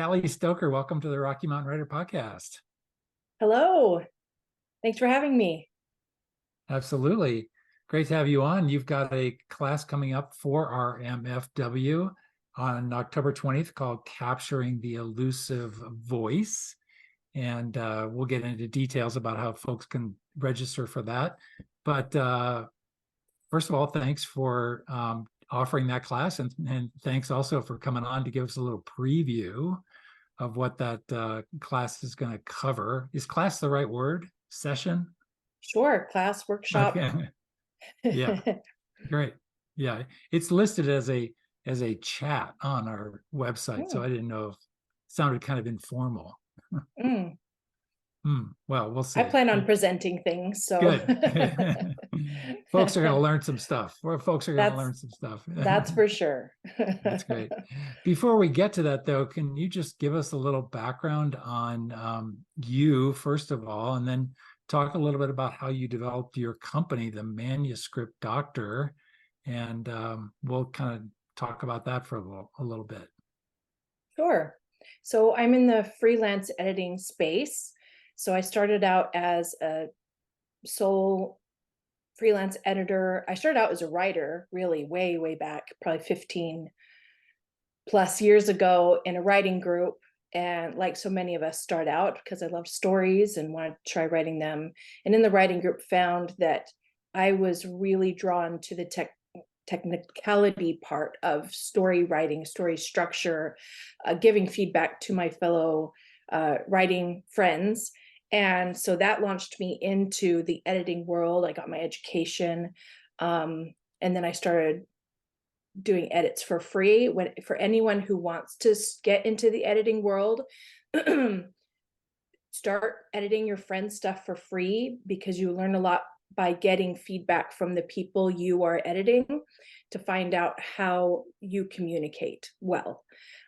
Callie Stoker. Welcome to the Rocky Mountain Writer Podcast. Hello. Thanks for having me. Absolutely. Great to have you on. You've got a class coming up for RMFW on October 20th called Capturing the Illusive Voice. And we'll get into details about how folks can register for that. But first of all, thanks for offering that class. And thanks also for coming on to give us a little preview of what that class is going to cover. Is class the right word? Session? Sure. Class, workshop. Okay. Yeah. Great. Yeah. It's listed as a chat on our website. So I didn't know if it sounded kind of informal. Well, we'll see. I plan on presenting things, so good. Folks are going to learn some stuff. Folks are going to learn some stuff. That's for sure. That's great. Before we get to that, though, can you just give us a little background on you, first of all, and then talk a little bit about how you developed your company, the Manuscript Dr, and we'll kind of talk about that for a little bit. Sure. So I'm in the freelance editing space. So I started out as a sole freelance editor. I started out as a writer, really way back, probably 15 plus years ago, in a writing group. And like so many of us start out because I loved stories and wanted to try writing them. And in the writing group found that I was really drawn to the technicality part of story writing, story structure, giving feedback to my fellow writing friends. And so that launched me into the editing world. I got my education. And then I started doing edits for free. For anyone who wants to get into the editing world, start editing your friend's stuff for free, because you learn a lot by getting feedback from the people you are editing to find out how you communicate well.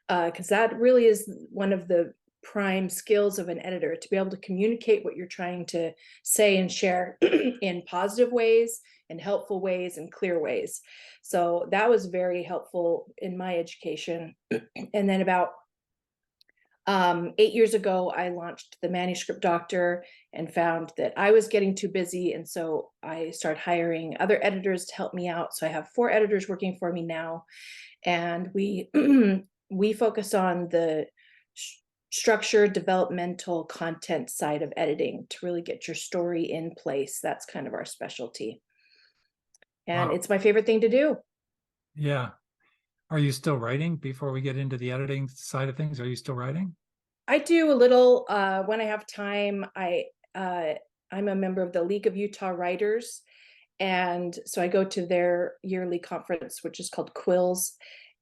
Because that really is one of the prime skills of an editor, to be able to communicate what you're trying to say and share in positive ways and helpful ways and clear ways. So that was very helpful in my education. And then about 8 years ago, I launched the Manuscript Dr and found that I was getting too busy. And so I started hiring other editors to help me out. So I have 4 editors working for me now. And we we focus on the structured developmental content side of editing to really get your story in place. That's kind of our specialty. And It's my favorite thing to do. Yeah. Are you still writing before we get into the editing side of things? Are you still writing? I do a little when I have time. I'm a member of the League of Utah Writers. And so I go to their yearly conference, which is called Quills.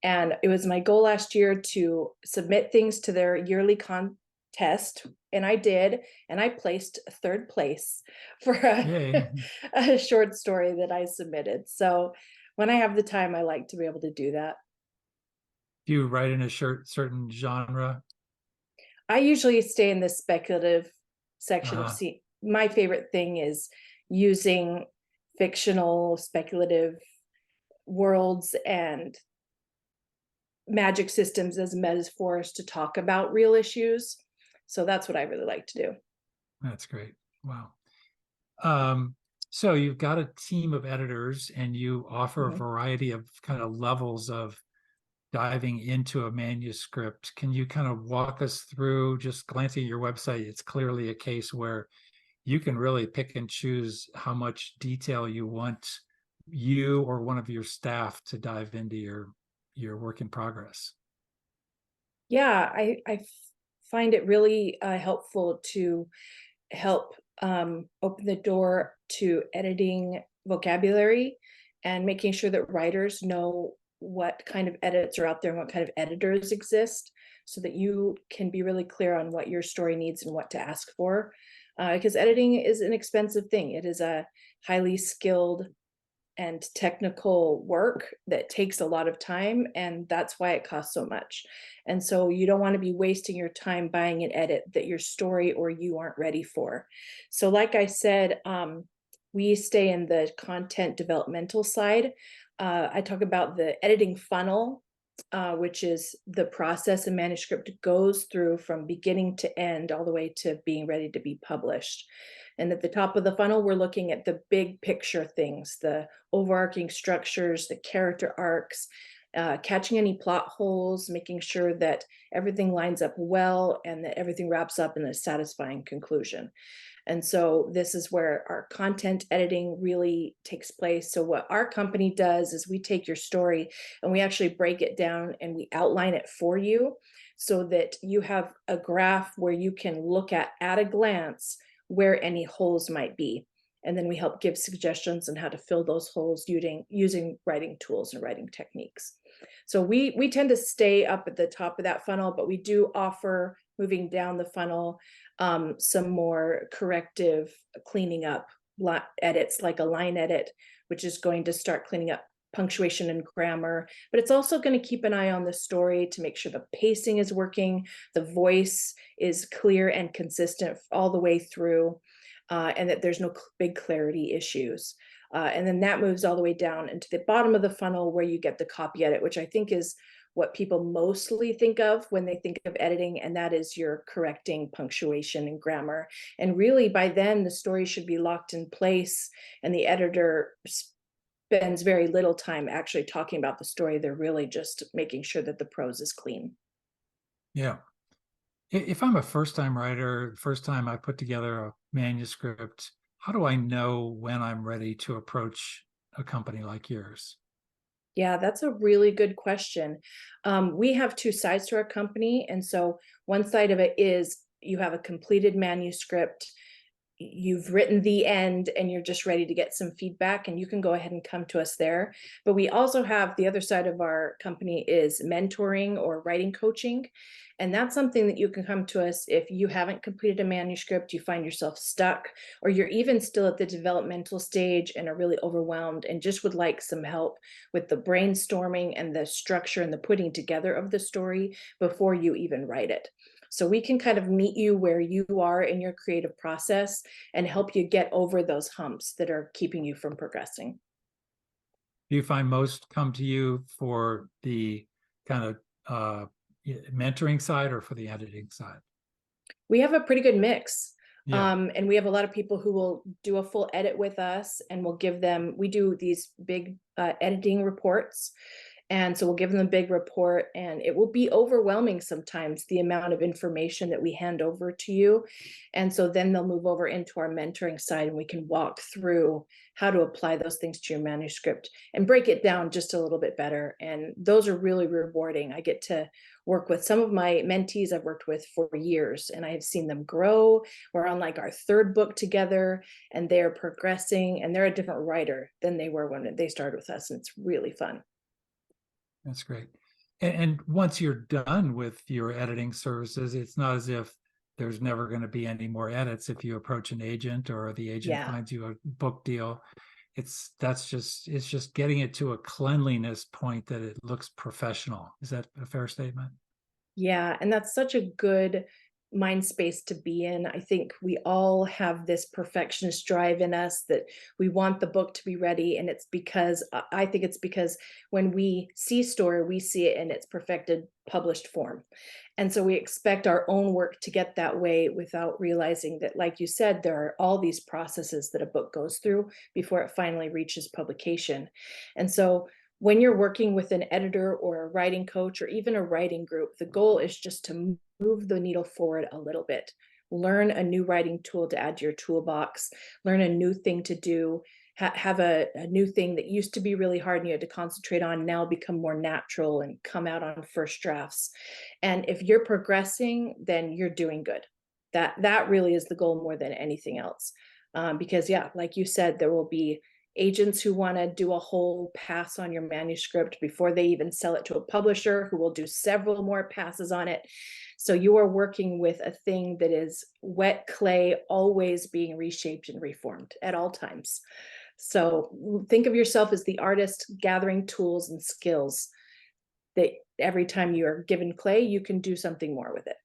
And it was my goal last year to submit things to their yearly contest. And I did. And I placed 3rd place for a short story that I submitted. So when I have the time, I like to be able to do that. Do you write in a certain genre? I usually stay in the speculative section of my favorite thing is using fictional speculative worlds and magic systems as metaphors to talk about real issues. So that's what I really like to do. That's great. Wow. So you've got a team of editors and you offer a variety of kind of levels of diving into a manuscript. Can you kind of walk us through, just glancing at your website, it's clearly a case where you can really pick and choose how much detail you want you or one of your staff to dive into your work in progress. Yeah, I find it really helpful to help open the door to editing vocabulary and making sure that writers know what kind of edits are out there and what kind of editors exist, so that you can be really clear on what your story needs and what to ask for. Because editing is an expensive thing. It is a highly skilled and technical work that takes a lot of time, and that's why it costs so much. And so you don't want to be wasting your time buying an edit that your story or you aren't ready for. So like I said, we stay in the content developmental side. I talk about the editing funnel which is the process a manuscript goes through from beginning to end, all the way to being ready to be published. And at the top of the funnel, we're looking at the big picture things, the overarching structures, the character arcs, catching any plot holes, making sure that everything lines up well and that everything wraps up in a satisfying conclusion. And so this is where our content editing really takes place. So what our company does is we take your story and we actually break it down and we outline it for you so that you have a graph where you can look at a glance where any holes might be. And then we help give suggestions on how to fill those holes using writing tools and writing techniques. So we tend to stay up at the top of that funnel, but we do offer, moving down the funnel, some more corrective cleaning up edits, like a line edit, which is going to start cleaning up punctuation and grammar, but it's also going to keep an eye on the story to make sure the pacing is working, the voice is clear and consistent all the way through, and that there's no big clarity issues. And then that moves all the way down into the bottom of the funnel where you get the copy edit, which I think is what people mostly think of when they think of editing, and that is you're correcting punctuation and grammar. And really by then the story should be locked in place and the editor spends very little time actually talking about the story. They're really just making sure that the prose is clean. Yeah. If I'm a first-time writer, first time I put together a manuscript, how do I know when I'm ready to approach a company like yours? Yeah, that's a really good question. We have two sides to our company. And so one side of it is you have a completed manuscript, you've written the end, and you're just ready to get some feedback, and you can go ahead and come to us there. But we also have the other side of our company is mentoring or writing coaching. And that's something that you can come to us if you haven't completed a manuscript, you find yourself stuck, or you're even still at the developmental stage and are really overwhelmed and just would like some help with the brainstorming and the structure and the putting together of the story before you even write it. So we can kind of meet you where you are in your creative process and help you get over those humps that are keeping you from progressing. Do you find most come to you for the kind of mentoring side or for the editing side? We have a pretty good mix. Yeah. And we have a lot of people who will do a full edit with us, and we'll give them, we do these big editing reports. And so we'll give them a big report, and it will be overwhelming sometimes, the amount of information that we hand over to you. And so then they'll move over into our mentoring side, and we can walk through how to apply those things to your manuscript and break it down just a little bit better. And those are really rewarding. I get to work with some of my mentees I've worked with for years, and I have seen them grow. We're on like our third book together, and they're progressing, and they're a different writer than they were when they started with us. And it's really fun. That's great. And once you're done with your editing services, it's not as if there's never going to be any more edits if you approach an agent or the agent Yeah. finds you a book deal. It's just getting it to a cleanliness point that it looks professional. Is that a fair statement? Yeah, and that's such a good mind space to be in. I think we all have this perfectionist drive in us that we want the book to be ready. And it's because I think it's because when we see story, we see it in its perfected published form. And so we expect our own work to get that way without realizing that, like you said, there are all these processes that a book goes through before it finally reaches publication. And so when you're working with an editor or a writing coach or even a writing group, the goal is just to move the needle forward a little bit. Learn a new writing tool to add to your toolbox, learn a new thing to do, have a new thing that used to be really hard and you had to concentrate on, now become more natural and come out on first drafts. And if you're progressing, then you're doing good. That really is the goal more than anything else. Because yeah, like you said, there will be agents who want to do a whole pass on your manuscript before they even sell it to a publisher, who will do several more passes on it. So you are working with a thing that is wet clay, always being reshaped and reformed at all times. So think of yourself as the artist gathering tools and skills that every time you are given clay, you can do something more with it.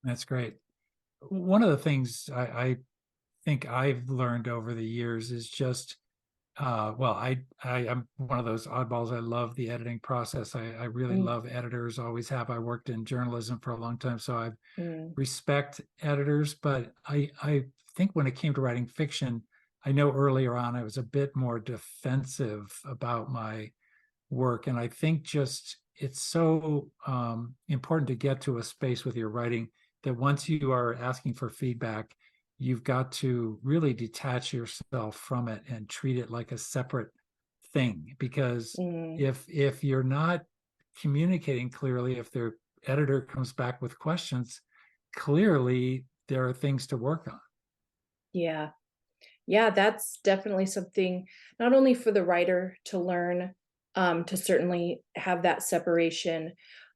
That's great. One of the things I think I've learned over the years is just Well, I am one of those oddballs. I love the editing process. I really Mm, love editors, always have. I worked in journalism for a long time, so I mm, respect editors, but I think when it came to writing fiction, I know earlier on I was a bit more defensive about my work. And I think just it's so important to get to a space with your writing that once you are asking for feedback, you've got to really detach yourself from it and treat it like a separate thing. Because mm. if you're not communicating clearly, if their editor comes back with questions, clearly there are things to work on. Yeah. Yeah, that's definitely something not only for the writer to learn, to certainly have that separation,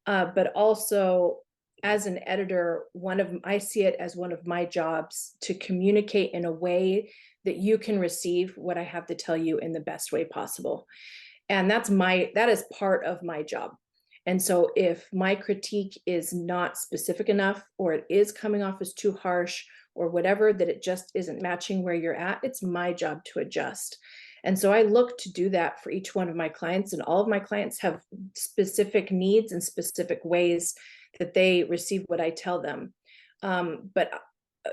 but also as an editor, I see it as one of my jobs to communicate in a way that you can receive what I have to tell you in the best way possible. And that is part of my job. And so if my critique is not specific enough, or it is coming off as too harsh, or whatever, that it just isn't matching where you're at, it's my job to adjust. And so I look to do that for each one of my clients, and all of my clients have specific needs and specific ways that they receive what I tell them. But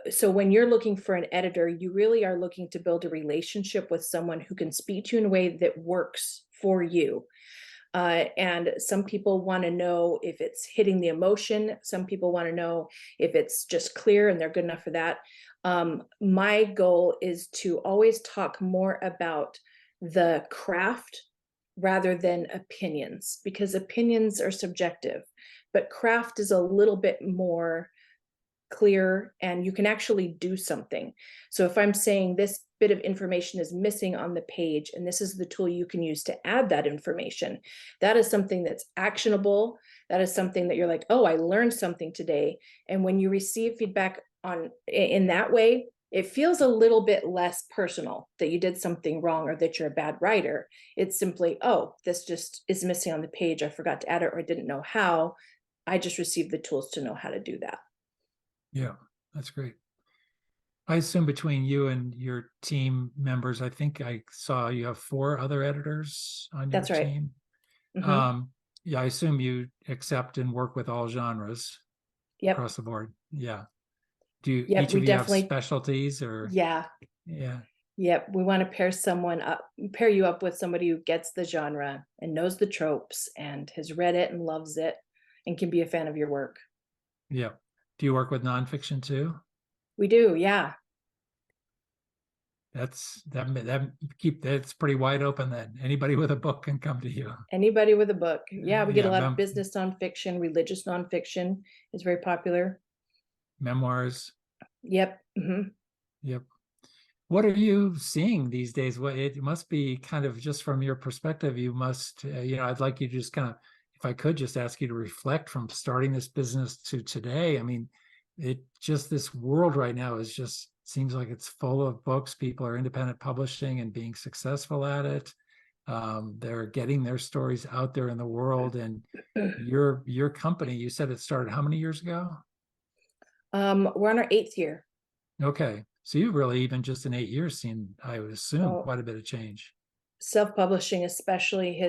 so when you're looking for an editor, you really are looking to build a relationship with someone who can speak to you in a way that works for you. And some people want to know if it's hitting the emotion. Some people want to know if it's just clear and they're good enough for that. My goal is to always talk more about the craft rather than opinions, because opinions are subjective, but craft is a little bit more clear and you can actually do something. So if I'm saying this bit of information is missing on the page and this is the tool you can use to add that information, that is something that's actionable. That is something that you're like, oh, I learned something today. And when you receive feedback in that way, it feels a little bit less personal that you did something wrong or that you're a bad writer. It's simply, oh, this just is missing on the page. I forgot to add it or I didn't know how. I just received the tools to know how to do that. Yeah, that's great. I assume between you and your team members, I think I saw you have 4 other editors on your That's right. team. Mm-hmm. Yeah, I assume you accept and work with all genres Yep. across the board. Yeah. Do you, Yep. each We of you have definitely, specialties or? yeah. Yeah. Yep. We want to pair you up with somebody who gets the genre and knows the tropes and has read it and loves it and can be a fan of your work. Yeah. Do you work with nonfiction too? We do. Yeah. That's pretty wide open then. Anybody with a book can come to you. Anybody with a book. Yeah. We get a Yeah, lot of business nonfiction, religious nonfiction is very popular. memoirs. Yep. Mm-hmm. Yep. What are you seeing these days? What it must be kind of just from your perspective, you must, I'd like you to just kind of, if I could just ask you to reflect from starting this business to today. I mean, this world right now is just seems like it's full of books. People are independent publishing and being successful at it. They're getting their stories out there in the world. And your company, you said it started how many years ago? We're on our 8th year. Okay. So you've really even just in 8 years seen, I would assume, Oh, quite a bit of change. self-publishing especially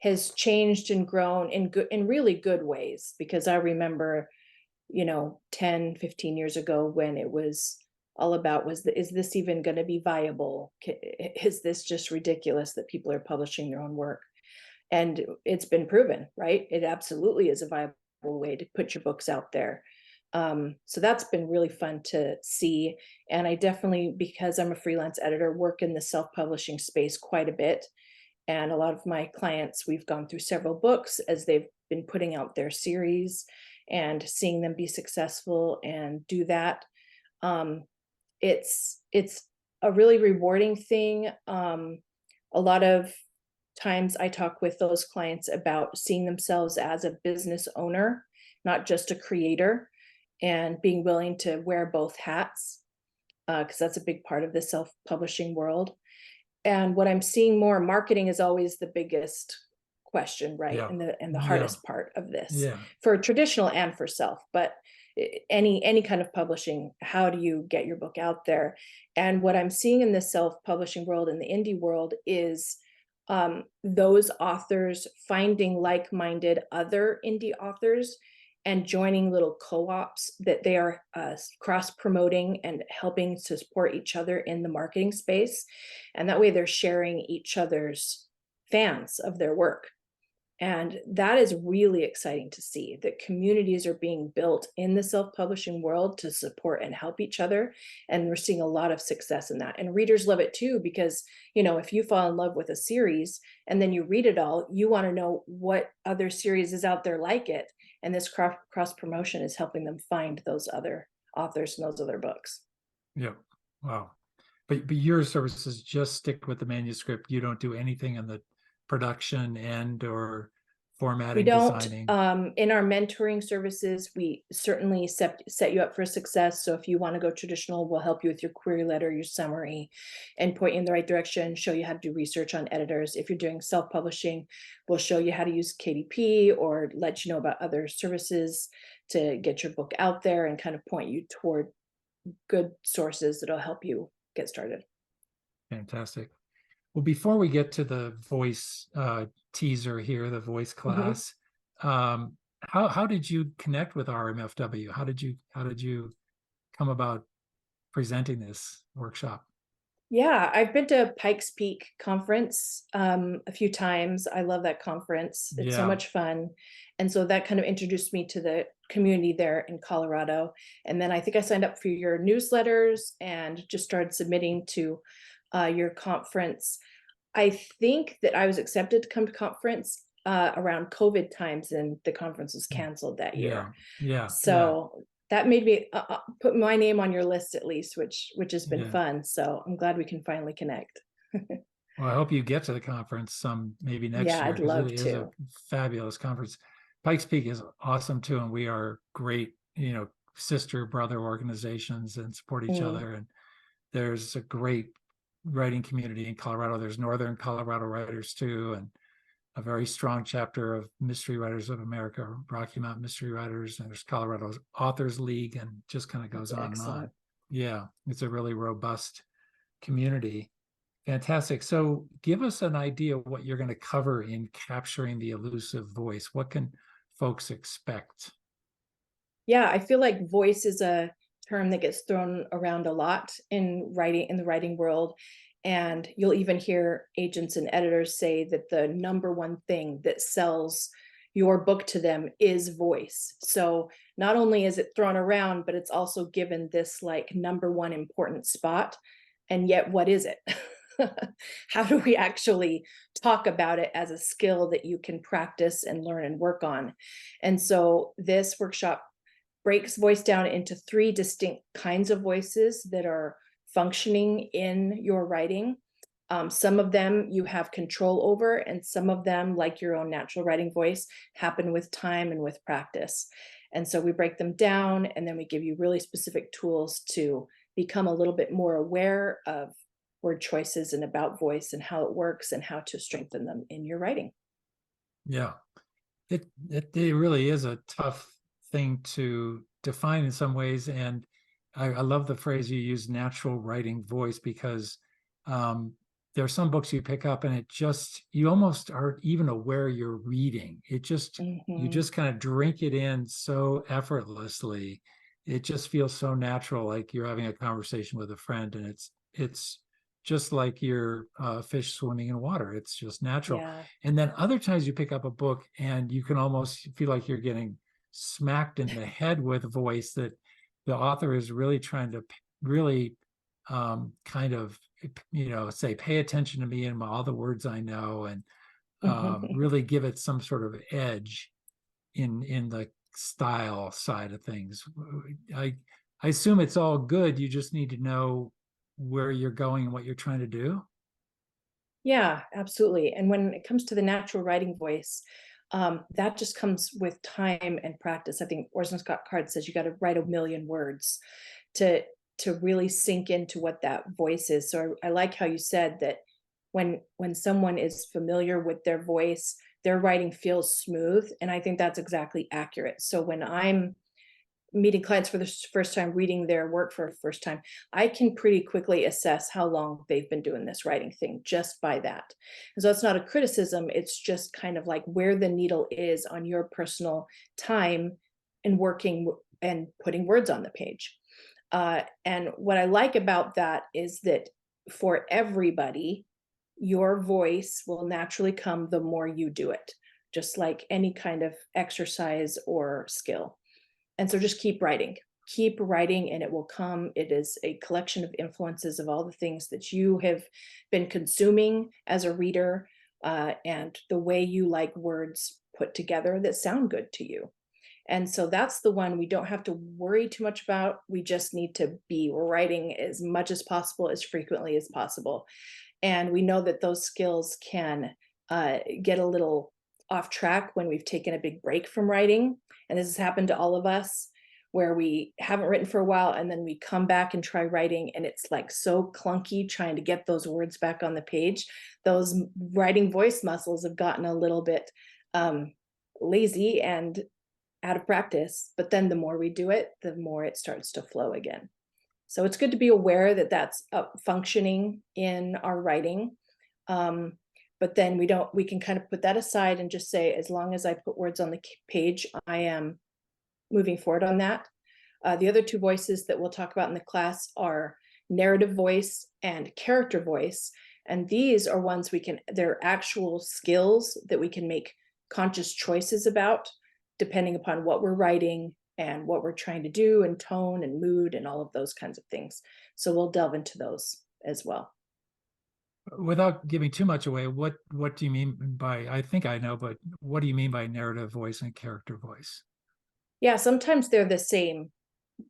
has changed and grown in really good ways, because I remember 10-15 years ago when it was all about, is this even going to be viable? Is this just ridiculous that people are publishing their own work? And it's been proven, right? It absolutely is a viable way to put your books out there. So that's been really fun to see. And I definitely, because I'm a freelance editor, work in the self-publishing space quite a bit. And a lot of my clients, we've gone through several books as they've been putting out their series and seeing them be successful and do that. Um, it's a really rewarding thing. A lot of times I talk with those clients about seeing themselves as a business owner, not just a creator, and being willing to wear both hats, because that's a big part of the self-publishing world. And what I'm seeing more, marketing is always the biggest question, right? Yeah. And the Yeah. hardest part of this Yeah. for traditional and for self. But any kind of publishing. How do you get your book out there? And what I'm seeing in the self-publishing world, in the indie world, is those authors finding like-minded other indie authors and joining little co-ops that they are cross-promoting and helping to support each other in the marketing space. And that way they're sharing each other's fans of their work. And that is really exciting to see, that communities are being built in the self-publishing world to support and help each other. And we're seeing a lot of success in that. And readers love it too, because, you know, if you fall in love with a series and then you read it all, you want to know what other series is out there like it. And this cross promotion is helping them find those other authors and those other books. Yeah. Wow. But your services just stick with the manuscript. You don't do anything in the production end or formatting, We don't. designing. In our mentoring services, we certainly set you up for success. So if you want to go traditional, we'll help you with your query letter, your summary, and point you in the right direction, show you how to do research on editors. If you're doing self-publishing, we'll show you how to use KDP or let you know about other services to get your book out there and kind of point you toward good sources that'll help you get started. Fantastic. Well, before we get to the voice teaser here, the voice class, how did you connect with RMFW? How did you come about presenting this workshop? Yeah, I've been to Pikes Peak conference a few times. I love that conference. It's so much fun. And so that kind of introduced me to the community there in Colorado. And then I think I signed up for your newsletters and just started submitting to your conference. I think that I was accepted to come to conference around COVID times, and the conference was canceled that year. So that made me put my name on your list at least, which has been fun. So I'm glad we can finally connect. Well, I hope you get to the conference maybe next year, I'd love because it is a fabulous conference. Pikes Peak is awesome too, and we are great, sister brother organizations and support each other. And there's a great writing community in Colorado. There's Northern Colorado writers too, and a very strong chapter of Mystery Writers of America, Rocky Mountain Mystery Writers, and there's Colorado's Authors League, and just kind of goes on and on. Yeah, it's a really robust community. Fantastic. So give us an idea of what you're going to cover in Capturing the Elusive Voice. What can folks expect? Yeah, I feel like voice is a term that gets thrown around a lot in the writing world. And you'll even hear agents and editors say that the number one thing that sells your book to them is voice. So not only is it thrown around, but it's also given this like number one important spot. And yet, what is it? How do we actually talk about it as a skill that you can practice and learn and work on? And so this workshop breaks voice down into 3 distinct kinds of voices that are functioning in your writing. Some of them you have control over, and some of them, like your own natural writing voice, happen with time and with practice. And so we break them down, and then we give you really specific tools to become a little bit more aware of word choices and about voice and how it works and how to strengthen them in your writing. Yeah, it really is a tough thing to define in some ways. And I love the phrase you use, natural writing voice, because there are some books you pick up and you almost aren't even aware you're reading. You just kind of drink it in so effortlessly. It just feels so natural, like you're having a conversation with a friend, and it's just like you're a fish swimming in water. It's just natural. And then other times you pick up a book and you can almost feel like you're getting smacked in the head with a voice that the author is really trying to really kind of, say, pay attention to me and all the words I know, and really give it some sort of edge in the style side of things. I assume it's all good. You just need to know where you're going and what you're trying to do. Yeah, absolutely. And when it comes to the natural writing voice, that just comes with time and practice. I think Orson Scott Card says you got to write 1,000,000 words to really sink into what that voice is. So I like how you said that when someone is familiar with their voice, their writing feels smooth. And I think that's exactly accurate. So when I'm meeting clients for the first time, reading their work for the first time, I can pretty quickly assess how long they've been doing this writing thing just by that. And so it's not a criticism, it's just kind of like where the needle is on your personal time and working and putting words on the page. And what I like about that is that for everybody, your voice will naturally come the more you do it, just like any kind of exercise or skill. And so just keep writing, and it will come. It is a collection of influences of all the things that you have been consuming as a reader, and the way you like words put together that sound good to you. And so that's the one we don't have to worry too much about. We just need to be writing as much as possible, as frequently as possible. And we know that those skills can get a little off track when we've taken a big break from writing. And this has happened to all of us, where we haven't written for a while and then we come back and try writing, and it's like so clunky trying to get those words back on the page. Those writing voice muscles have gotten a little bit lazy and out of practice, but then the more we do it, the more it starts to flow again. So it's good to be aware that that's functioning in our writing. But then we can kind of put that aside and just say, as long as I put words on the page, I am moving forward on that. The other two voices that we'll talk about in the class are narrative voice and character voice. And these are ones they're actual skills that we can make conscious choices about, depending upon what we're writing and what we're trying to do, and tone and mood and all of those kinds of things. So we'll delve into those as well. Without giving too much away, what do you mean by, I think I know, but what do you mean by narrative voice and character voice? Yeah, sometimes they're the same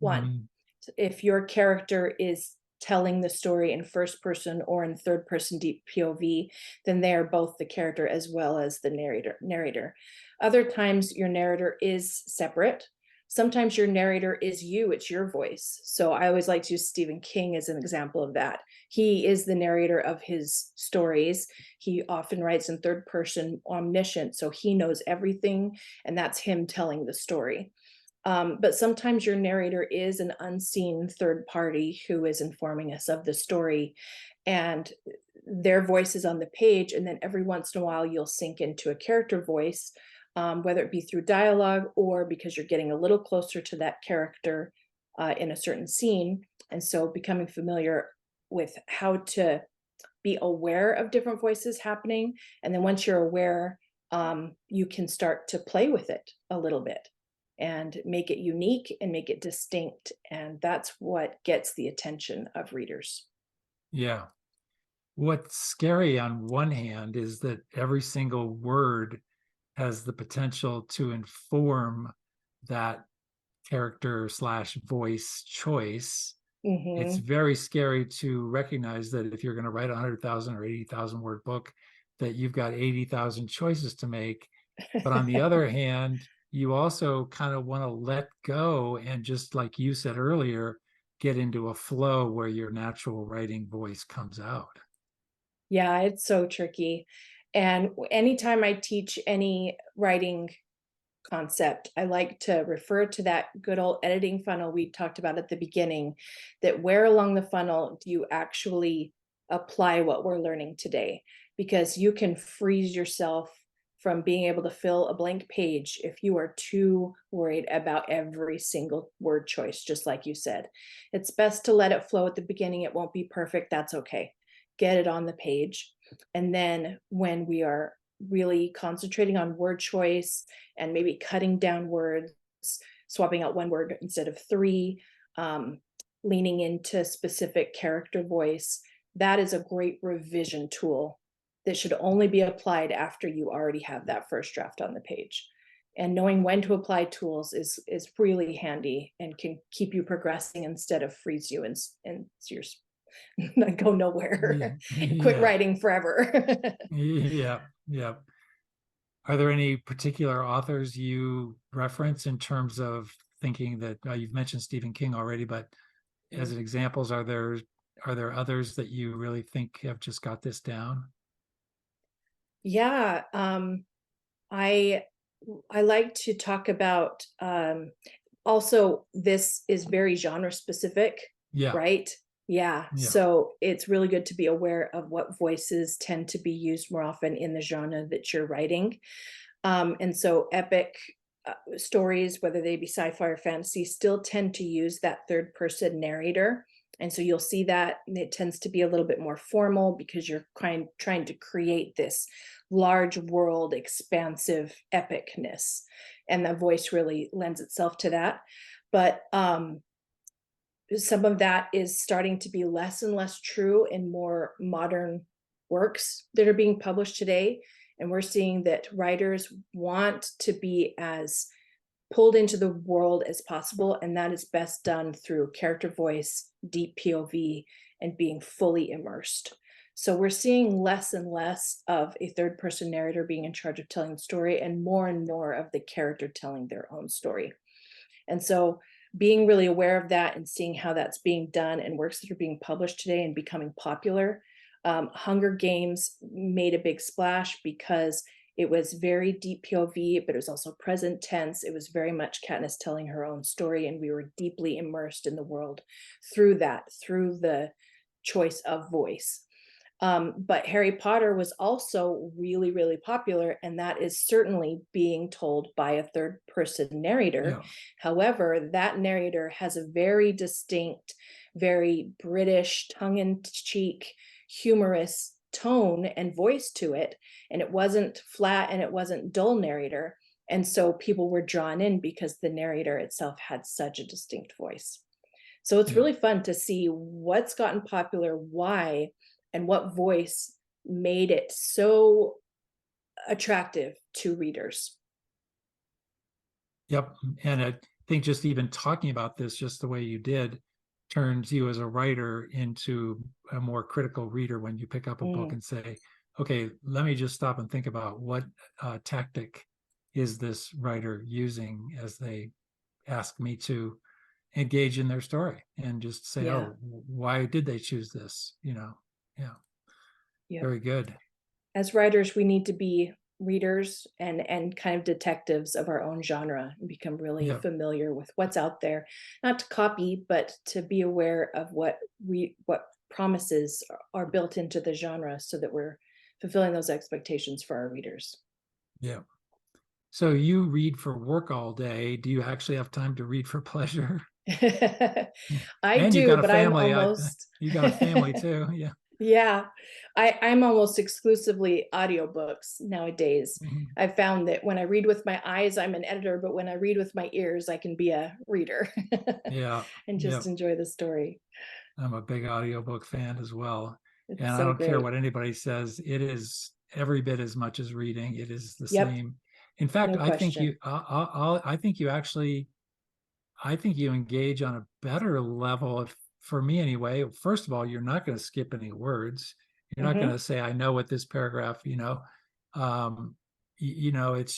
one. Mm-hmm. If your character is telling the story in first person or in third person deep POV, then they are both the character as well as the narrator. Other times your narrator is separate. Sometimes your narrator is you, it's your voice. So I always like to use Stephen King as an example of that. He is the narrator of his stories. He often writes in third person, omniscient, so he knows everything, and that's him telling the story. But sometimes your narrator is an unseen third party who is informing us of the story, and their voice is on the page. And then every once in a while, you'll sink into a character voice, whether it be through dialogue or because you're getting a little closer to that character in a certain scene. And so becoming familiar with how to be aware of different voices happening. And then once you're aware, you can start to play with it a little bit and make it unique and make it distinct. And that's what gets the attention of readers. Yeah. What's scary on one hand is that every single word has the potential to inform that character / voice choice. Mm-hmm. It's very scary to recognize that if you're going to write a 100,000 or 80,000 word book, that you've got 80,000 choices to make. But on the other hand, you also kind of want to let go and, just like you said earlier, get into a flow where your natural writing voice comes out. Yeah, it's so tricky. And anytime I teach any writing concept, I like to refer to that good old editing funnel we talked about at the beginning, that where along the funnel do you actually apply what we're learning today? Because you can freeze yourself from being able to fill a blank page if you are too worried about every single word choice, just like you said. It's best to let it flow at the beginning. It won't be perfect. That's okay. Get it on the page. And then when we are really concentrating on word choice and maybe cutting down words, swapping out one word instead of three, leaning into specific character voice, that is a great revision tool that should only be applied after you already have that first draft on the page. And knowing when to apply tools is really handy and can keep you progressing instead of freeze you and you're not go nowhere. Quit writing forever. Yeah. Are there any particular authors you reference in terms of thinking that you've mentioned Stephen King already, but as examples, are there others that you really think have just got this down? Yeah, I like to talk about Also, this is very genre specific, Yeah. right? Yeah. Yeah. So it's really good to be aware of what voices tend to be used more often in the genre that you're writing. And so epic stories, whether they be sci-fi or fantasy, still tend to use that third person narrator. And so you'll see that it tends to be a little bit more formal because you're trying to create this large world, expansive epicness. And the voice really lends itself to that. But some of that is starting to be less and less true in more modern works that are being published today. And we're seeing that writers want to be as pulled into the world as possible, and that is best done through character voice, deep POV, and being fully immersed. So we're seeing less and less of a third person narrator being in charge of telling the story, and more of the character telling their own story. And so being really aware of that and seeing how that's being done and works that are being published today and becoming popular. Hunger Games made a big splash because it was very deep POV, but it was also present tense. It was very much Katniss telling her own story, and we were deeply immersed in the world through the choice of voice. But Harry Potter was also really, really popular, and that is certainly being told by a third person narrator. Yeah. However, that narrator has a very distinct, very British, tongue in cheek, humorous tone and voice to it. And it wasn't flat and it wasn't dull narrator. And so people were drawn in because the narrator itself had such a distinct voice. So it's Yeah. really fun to see what's gotten popular, why, and what voice made it so attractive to readers. Yep. And I think just even talking about this, just the way you did, turns you as a writer into a more critical reader when you pick up a book and say, okay, let me just stop and think about what tactic is this writer using as they ask me to engage in their story, and just say, Yeah. oh, why did they choose this? Yeah. Yep. Very good. As writers, we need to be readers and kind of detectives of our own genre and become really familiar with what's out there, not to copy, but to be aware of what promises are built into the genre so that we're fulfilling those expectations for our readers. Yeah. So you read for work all day. Do you actually have time to read for pleasure? I And you've do, got a but I'm family. almost You got a family too. Yeah. Yeah, I'm almost exclusively audiobooks nowadays. Mhm. I've found that when I read with my eyes, I'm an editor, but when I read with my ears, I can be a reader Yeah. and Yeah. just enjoy the story. I'm a big audiobook fan as well. And It's I so don't care great. what anybody says, it is every bit as much as reading. It is the Yep, same. In fact, no question. I think you actually, I think you engage on a better level. For me anyway, first of all, you're not going to skip any words. You're not going to say, I know what this paragraph, it's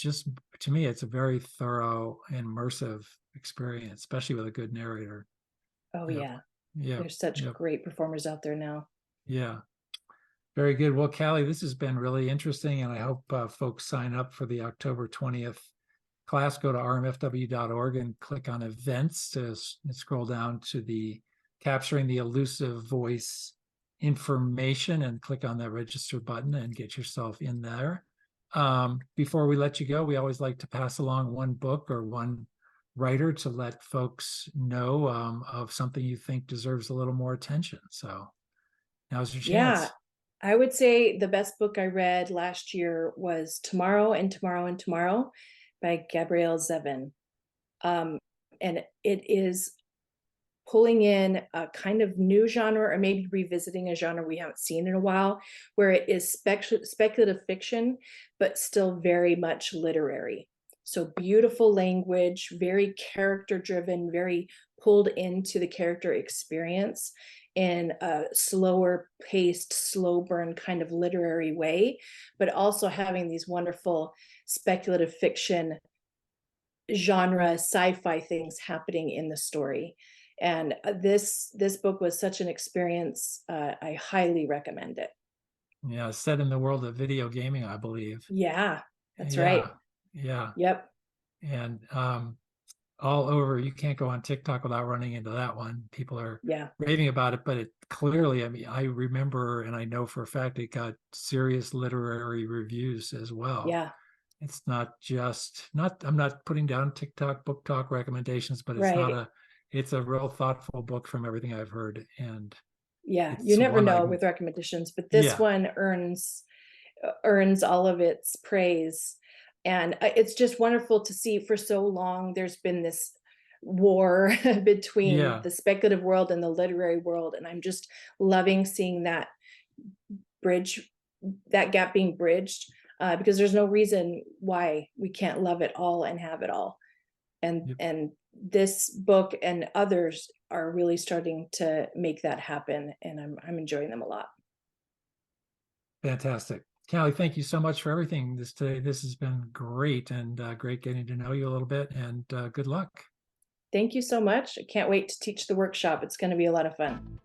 just, to me, it's a very thorough, immersive experience, especially with a good narrator. Oh Yep. yeah, Yeah. there's such great performers out there now. Yeah. Very good. Well, Callie, this has been really interesting, and I hope folks sign up for the October 20th class. Go to rmfw.org and click on events to scroll down to the Capturing the Elusive Voice information and click on that register button and get yourself in there. Before we let you go, we always like to pass along one book or one writer to let folks know of something you think deserves a little more attention. So now's your chance. Yeah, I would say the best book I read last year was Tomorrow and Tomorrow and Tomorrow by Gabrielle Zevin. And it is pulling in a kind of new genre, or maybe revisiting a genre we haven't seen in a while, where it is speculative fiction, but still very much literary. So beautiful language, very character driven, very pulled into the character experience in a slower paced, slow burn kind of literary way, but also having these wonderful speculative fiction genre sci-fi things happening in the story. And this book was such an experience. I highly recommend it. Yeah, set in the world of video gaming, I believe. Yeah, that's right. Yeah, yeah. Yep. And all over. You can't go on TikTok without running into that one. People are Yeah. raving about it, but it clearly, I mean, I remember and I know for a fact it got serious literary reviews as well. Yeah. It's not just not, I'm not putting down TikTok book talk recommendations, but it's not Right. a, it's a real thoughtful book from everything I've heard. And Yeah. You it's never one I, know with recommendations, but this yeah, one earns all of its praise. And it's just wonderful to see. For so long there's been this war between yeah, the speculative world and the literary world, and I'm just loving seeing bridge that gap being bridged, because there's no reason why we can't love it all and have it all. And yep, this book and others are really starting to make that happen, and I'm enjoying them a lot. fantastic. Callie, thank you so much for everything this today. This has been great, and great getting to know you a little bit, and good luck. Thank you so much. I can't wait to teach the workshop. It's going to be a lot of fun.